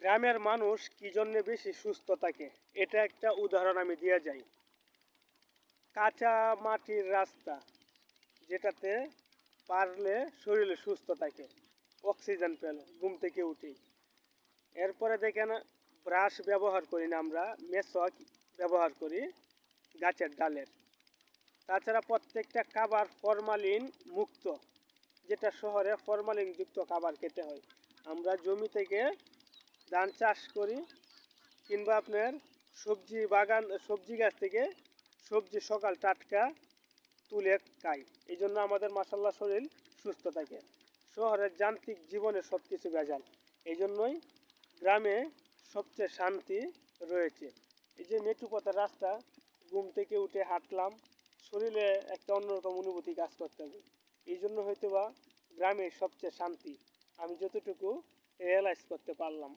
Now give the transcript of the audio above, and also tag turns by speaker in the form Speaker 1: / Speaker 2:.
Speaker 1: গ্রামের মানুষ কি জন্য বেশি সুস্থ থাকে, এটা একটা উদাহরণ আমি দিয়ে যাই। কাঁচা মাটির রাস্তা, যেটাতে পারলে শরীরে সুস্থ থাকে, অক্সিজেন পেল ঘুম থেকে উঠি। এরপরে দেখেন, ব্রাশ ব্যবহার করি না আমরা, মেসওয়াক ব্যবহার করি গাছের ডালের। তাছাড়া প্রত্যেকটা খাবার ফরমালিন মুক্ত, যেটা শহরে ফরমালিন যুক্ত খাবার খেতে হয়। আমরা জমি থেকে ধান চাষ করি, কিংবা আপনার সবজি বাগান, সবজি গাছ থেকে সবজি সকাল টাটকা তুলে খাই। এই জন্য আমাদের মাসাল্লাহ শরীর সুস্থ থাকে। শহরের যান্ত্রিক জীবনে সব কিছু ভেজাল, এই জন্যই গ্রামে সবচেয়ে শান্তি রয়েছে। এই যে মেট্রো পথের রাস্তা, ঘুম থেকে উঠে হাঁটলাম, শরীরে একটা অন্যরকম অনুভূতি কাজ করতে হবে। এই জন্য হয়তো বা গ্রামে সবচেয়ে শান্তি, আমি যতটুকু রিয়েলাইজ করতে পারলাম।